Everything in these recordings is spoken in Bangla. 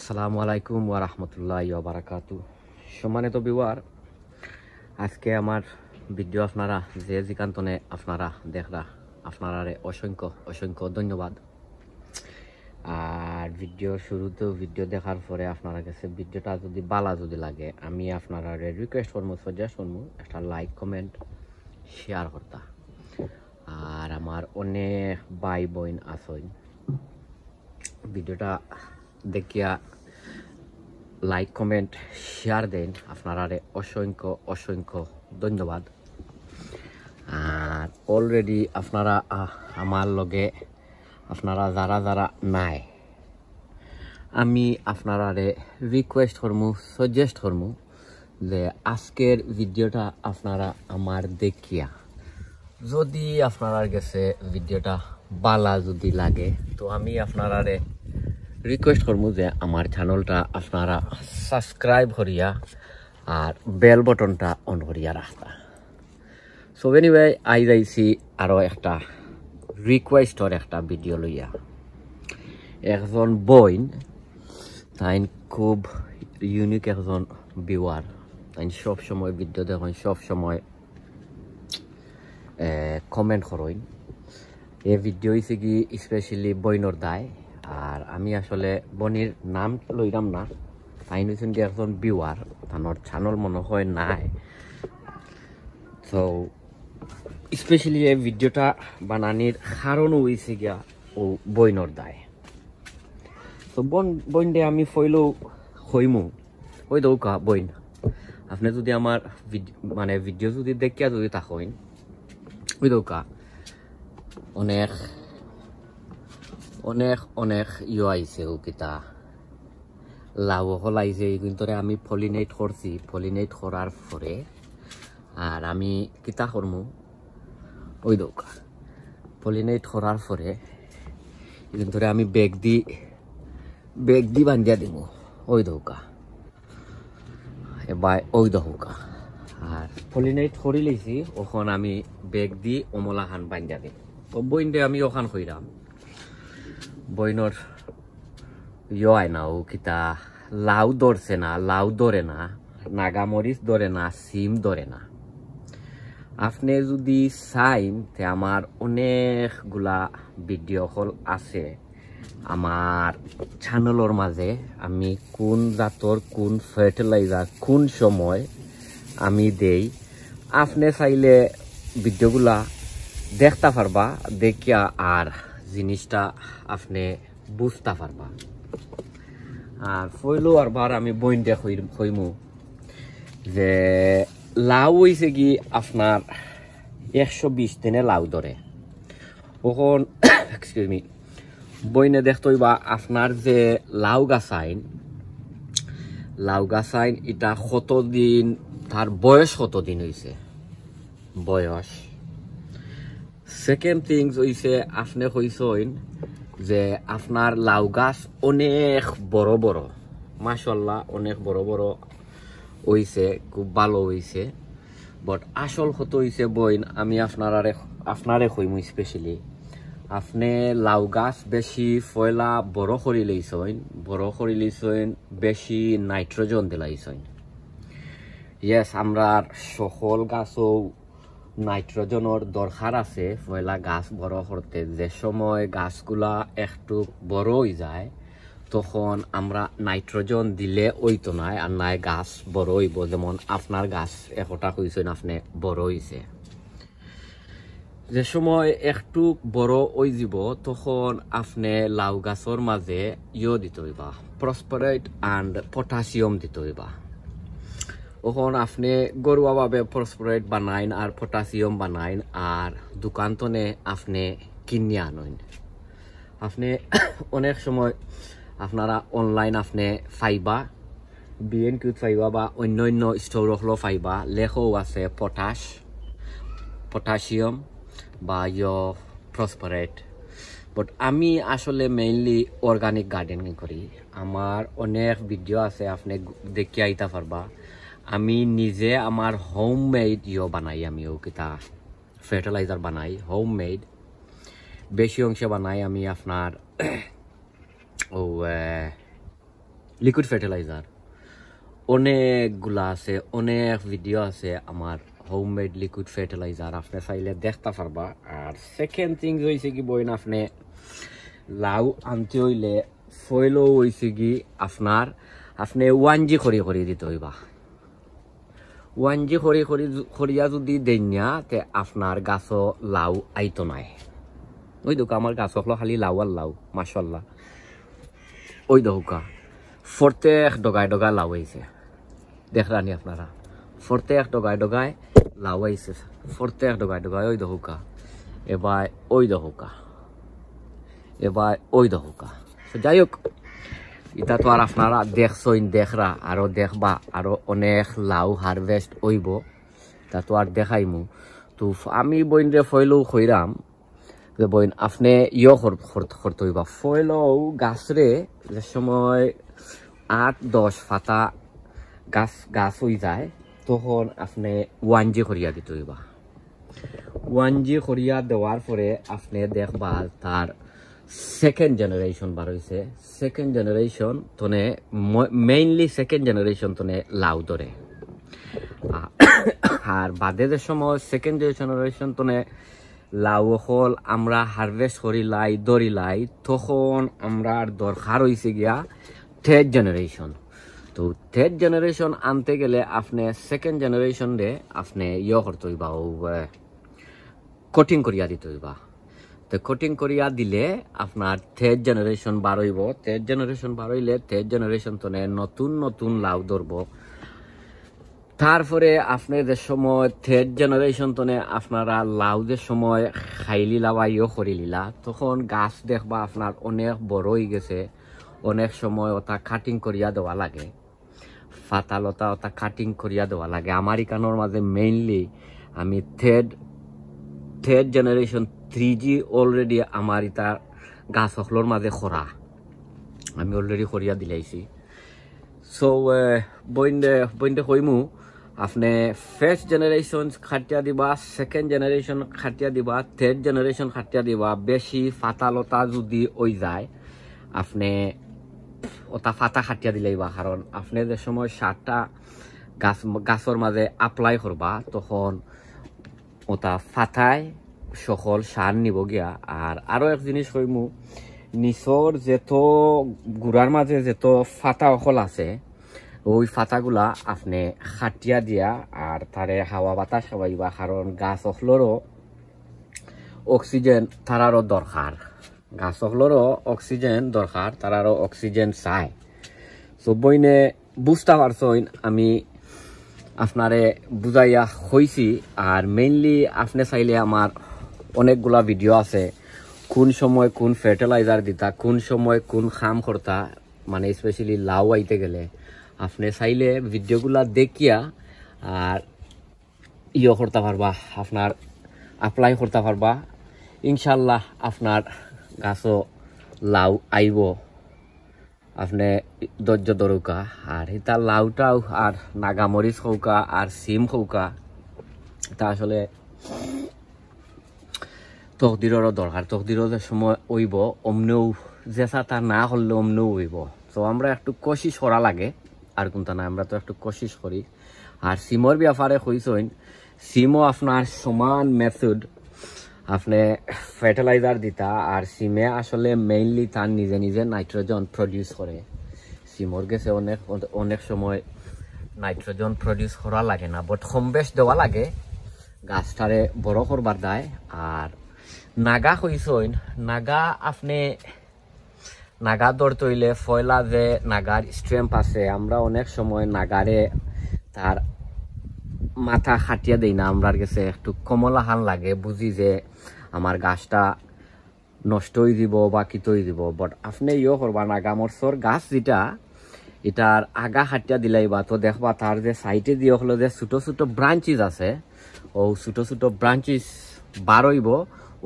আসসালামু আলাইকুম ওয়া রাহমাতুল্লাহি ওয়া বারাকাতু। সম্মানিত ভিউয়ার, আজকে আমার ভিডিও আপনারা যে যেখানে আপনারা দেখরা আপনারা অসংখ্য অসংখ্য ধন্যবাদ। আর ভিডিও শুরুতেও ভিডিও দেখার পরে আপনারা কাছে ভিডিওটা যদি ভালো যদি লাগে আমি আপনারা রিকোয়েস্ট করবো, সাজেস্ট করবো একটা লাইক কমেন্ট শেয়ার করতা। আর আমার অনেক ভাই বোন আছেন ভিডিওটা দেখিয়া লাইক কমেন্ট শেয়ার দেন, আপনারা অসংখ্য অসংখ্য ধন্যবাদ। আর অলরেডি আপনারা আমার লগে আপনারা যারা যারা নাই আমি আপনারা রিকোয়েস্ট করমু, সাজেস্ট করমু যে আজকের ভিডিওটা আপনারা আমার দেখিয়া যদি আপনারা গেছে ভিডিওটা ভালো যদি লাগে তো আমি আপনারা রিকোয়েস্ট করবো যে আমার চ্যানেলটা আপনারা সাবস্ক্রাইব করিয়া আর বেল বটনটা অন করিয়া রাখতা। সো এনিওয়ে আই যাইছি আরও একটা রিকোয়েস্টর একটা ভিডিও লইয়া। একজন বইন তাই খুব ইউনিক একজন ভিউয়ার, তাই সব সময় ভিডিও দেখেন, সব সময় কমেন্ট করেন। এই ভিডিও হয়েছে কি স্পেশালি বইনর দায়। আর আমি আসলে বনির নাম লইলাম না, তাই হয়েছেন কি একজন ভিউয়ার, তার চ্যানেল মনে হয় নাই। তো স্পেশালি এই ভিডিওটা বানানির কারণ হয়েছে গিয়া ও বইনর দায়। তো বইন দে আমি ফইলেও হইমু ওই দৌকা বইন, আপনি যদি আমার মানে ভিডিও যদি দেখিয়া যদি থাকেন ওই দৌকা অনেক অনেক অনেক ইয়ে আইছে ও কিতা লাভ হলাইছে, কিন্তু আমি পলিনেট করছি। পলিনেট করার পরে আর আমি কিতা করমু ওই দৌকা পলিনেট করার পরে কিন্তু আমি বেগ দি বান্ধিয়া দিব ওই দৌকা এবার ওই দৌকা। আর পলিনেট করি লইছি ওখান আমি বেগ দি অমলা খান বান্ধিয়া দিই। তো বইনডে আমি ওখান কইরাম বইনর ইয় না ও কিতা লাউ ধরছে না, লাউ ধরে না, নাগামরিচ ধরে না, সিম ধরে না। আপনি যদি চাইন তে আমার অনেকগুলা ভিডিও কল আছে আমার চ্যানেলের মাঝে। আমি কোন জাতর কোন ফার্টিলাইজার কোন সময় আমি দেই, আপনি চাইলে ভিডিওগুলা দেখতে পারবা, দেখিয়া আর জিনিসটা আপনি বুঝতে পারবা। আর ফইলো আরবার আমি বইনটা কইমু যে লাউ হইছে কি আপনার 120 দিনে লাউ ধরে। ওখন এক্সকিউজ মি বইনে দেখতই বা আপনার যে লাউ গাছাইন এটা কতদিন, তার বয়স কতদিন হইছে বয়স। সেকেন্ড থিংস হইছে আপনি কইছেন যে আপনার লাউ গাছ অনেক বড় বড়, মাশাআল্লাহ অনেক বড় বড় হইছে, খুব ভালো হইছে। বাট আসল কত হইছে বইন আমি আপনারে কইমু স্পেশালি আপনি লাউ গাছ বেশি ফয়লা বড় করি লইছেন, বেশি নাইট্রোজেন দিলাইছেন। ইয়েস, আমরা সকল গাছও নাইট্রোজেনের দরকার আছে পয়লা গাছ বড় করতে। যে সময় গাছগুলা একটু বড় হয়ে যায় তখন আমরা নাইট্রোজেন দিলে ওইতো নাই, আর নাই গাছ বড় হইব। যেমন আপনার গাছ একটা কইছেন আপনি বড় হইছে, যে সময় একটু বড় হয়ে যাব তখন আপনি লাউ গাছের মাঝে ইয়ে দিতে হইবা, ফসফরাস এন্ড পটাশিয়াম দিতে হইবা। ওখন আপনি ঘরোয়াভাবে ফসফরাস বানাইন আর পটাশিয়াম বানাইন আর দোকান তনে আপনি কিনে আনেন। আপনি অনেক সময় আপনারা অনলাইন আপনি ফাইবা, বিএনকিউ ফাইবা বা অন্য স্টোর হলেও ফাইবা, লেখাও আছে পটাশিয়াম বা ফসফরাস। বাট আমি আসলে মেইনলি অর্গানিক গার্ডেনিং করি। আমার অনেক ভিডিও আছে আপনি দেখে আইতা পারবা। আমি নিজে আমার হোম মেড বানাই, আমিও কিতা ফার্টিলাইজার বানাই হোম মেড, বেশি অংশে বানাই আমি আপনার ও লিকুইড ফার্টিলাইজার অনেকগুলা আছে, অনেক ভিডিও আছে আমার হোমমেড লিকুইড ফার্টিলাইজার, আপনি চাইলে দেখতে পারবা। আর সেকেন্ড থিং হয়েছে কি বইন, আপনি লাউ আনতে হইলে ফয়েলও হয়েছে কি আপনি 1G খড়ি দিতে হইবা। 1G খড়িয়া যদি দেন না তে আপনার গাছও লাউ আইতো নাই। ওই দেখো আমার গাছ হলো খালি লাউ আর লাউ, মাশাআল্লাহ। ওই দেখো প্রত্যেক ডগায় লাউ আইছে, দেখলানি আপনারা, প্রত্যেক ডগায় লাউ আইছে, প্রত্যেক ডগায়। ওই দেখো এবার ওই দেখো, এবার ওই দেখো। যাই হোক, এটা তো আর আপনারা দেখরা আরো দেখবা, আরো অনেক লাউ হারভেস্ট হইব, তা তো আর দেখাইমু। তো আমি বইন রে ফয়লও খইরাম যে বইন আপনি করতে হইবা। ফয়লও গাছরে যে সময় 8-10 পাতা গাছ হয়ে যায় তখন আপনি 1G খড়িয়া দিতে হইবা। 1G খড়িয়া দেওয়ার পরে আপনি দেখবা তার সেকেন্ড জেনারেশন বার হয়েছে। সেকেন্ড জেনারেশন তনে মেইনলি সেকেন্ড জেনারেশন তনে লাউ ধরে। আর বাদে যে সময় সেকেন্ড জেনারেশন তনে লাউ হল আমরা হারভেস্ট করিলাই ধরিলাই, তখন আমরা দরকার হয়েছে গিয়া থার্ড জেনারেশন। তো থার্ড জেনারেশন আনতে গেলে আপনি সেকেন্ড জেনারেশন রে আপনি করতে হইবা, কোটিং করিয়া দিতে হইবা। তো কোটিং করিয়া দিলে আপনার থার্ড জেনারেশন বার হইব। থার্ড জেনারেশন বার হইলে থার্ড জেনারেশন তো নতুন লাউ ধরব। তারপরে আপনি যে সময় থার্ড জেনারেশন তো আপনারা লাউ যে সময় খাইলি লাওয়াইও করি লিলা, তখন গাছ দেখবা আপনার অনেক বড় হয়ে গেছে। অনেক সময় ওটা কাটিং করিয়া দেওয়া লাগে, ফাতালতা ওটা কাটিং করিয়া দেওয়া লাগে। আমার ইকানোর মাঝে মেইনলি আমি থার্ড জেনারেশন 3G অলরেডি আমার ইটা গাছ সকলোর মাঝে খরা আমি অলরেডি খরিয়া দিলাইছি। সো বইন্ডে কইমু আপনি ফার্স্ট জেনারেশন খাটিয়া দিবা, সেকেন্ড জেনারেশন খাটিয়া দিবা, থার্ড জেনারেশন খাটিয়া দিবা। বেশি ফাতালতা যদি ওই যায় আপনি ওটা ফাতা খাটিয়া দিলাইবা, কারণ আপনি যে সময় সারটা গাছর মাঝে অ্যাপ্লাই করবা তখন ওটা ফাতায় সকল সার নিব গিয়া। আর আরো এক জিনিস কইমু, নিচর যেত গুড়ার মাঝে যেত ফাতা অকল আছে, ওই ফাতাগুলা আপনি খাটিয়া দিয়া আর তারে হাওয়া বাতাস খাওয়াইবা, কারণ গাছ অকলরও অক্সিজেন তারারও দরকার, গাছ অকলরও অক্সিজেন দরকার, তারারও অক্সিজেন চায়। সো বইনে বুঝতে পারছইন আমি আপনারে বুঝাইয়া হইছি। আর মেইনলি আপনি চাইলে আমার অনেকগুলা ভিডিও আছে, কোন সময় কোন ফার্টিলাইজার দিতা, কোন সময় কোন খাম করতা, মানে স্পেশালি লাউ আইতে গেলে আপনি চাইলে ভিডিওগুলা দেখিয়া আর করতে পারবা, আপনার অ্যাপ্লাই করতে পারবা। ইনশাল্লাহ আপনার গাছও লাউ আইব, আপনি ধৈর্য ধরুকা। আর এটা লাউটাও আর নাগামরিচ হৌকা আর সিম হৌকা, এটা আসলে তকদিরও দরকার। তকদিরও যে সময় হইব অমনেও যেসা তা না হলে অমনেও হইব। তো আমরা একটু কোশিশ করা লাগে, আর কোনটা না, আমরা তো একটু কোশিশ করি। আর সিমর ব্যাপারে কইসইন, সিমও আপনার সমান মেথড আপনি ফার্টিলাইজার দিতা। আর সিমে আসলে মেইনলি তার নিজে নাইট্রোজেন প্রডিউস করে। সিমর গেছে অনেক সময় নাইট্রোজেন প্রডিউস করা লাগে না, বাট কম বেশ দেওয়া লাগে গাছটারে বড় করবার দায়। আর নাগা কইসইন, নাগা আপনি নাগা ধরতে হইলে ফয়লা যে নাগার স্ট্রেম্প আছে, আমরা অনেক সময় নাগারে তার মাথা খাটিয়া দেই না, আমরার কাছে একটু কমলা হান লাগে, বুঝি যে আমার গাছটা নষ্ট হয়ে দিব বা কিত হয়ে দিব। বাট আপনি করবা নাগা মরসর গাছ যেটা এটার আগা খাটিয়া দিলাইবা, তো দেখবা তার যে সাইডে দিয়ে হলো যে ছোট ছোট ব্রাঞ্চিস আছে, ও ছোট ছোট ব্রাঞ্চিস বার হইব,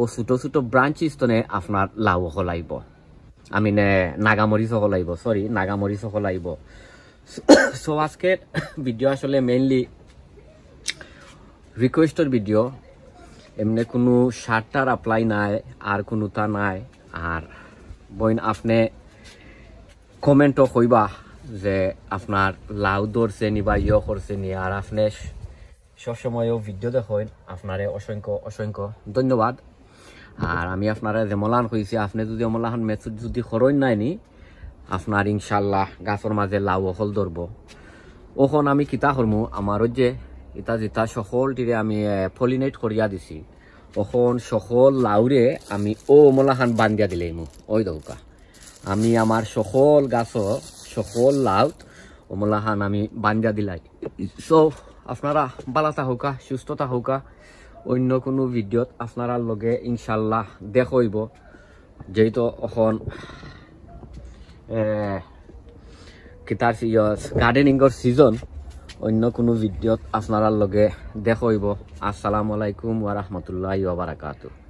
ও ছোট ছোট ব্রাঞ্চিস তো আপনার লাউ হলাইব, আমি নাগামরিচ হলাইব, সরি নাগামরিচ হলাইব। সো আজকের ভিডিও আসলে মেইনলি রিকোয়েস্টের ভিডিও, এমনি কোনো সারটার অ্যাপ্লাই নাই আর কোনো তা নাই। আর বইন আপনি কমেন্টও কইবা যে আপনার লাউ ধরছে নি বা ইয়ে করছে নি আর আপনি সবসময়ও ভিডিও দেখেন আপনারে অসংখ্য অসংখ্য ধন্যবাদ। আর আমি আপনারা যেমলান কইছি আপনি যদি অমলাহান মেসেজ যদি করেন নাই নি আপনার ইনশাল্লাহ গাছের মাঝে লাউ অকল ধরবো। ওখন আমি কিতা করমু আমার যে ইটা যেটা সকলটিরে আমি পলিনেট করিয়া দিছি ওখন সকল লাউরে আমি ও অমলাহান বান্ধিয়া দিলেইমু। ওই দৌকা আমি আমার সকল গাছ সকল লাউ অমলাহান আমি বান্ধিয়া দিলাই। সো আপনারা ভালো হোকা সুস্থতা হোকা অন্য কোনো ভিডিওত আপনারা লগে ইনশাল্লাহ দেখইব যেহেতু এখন কিতার গার্ডেনিংর সিজন অন্য কোনো ভিডিওত আপনারা লগে দেখইব। আসসালামু আলাইকুম ওয়া রাহমাতুল্লাহি ওয়া বারাকাতুহু।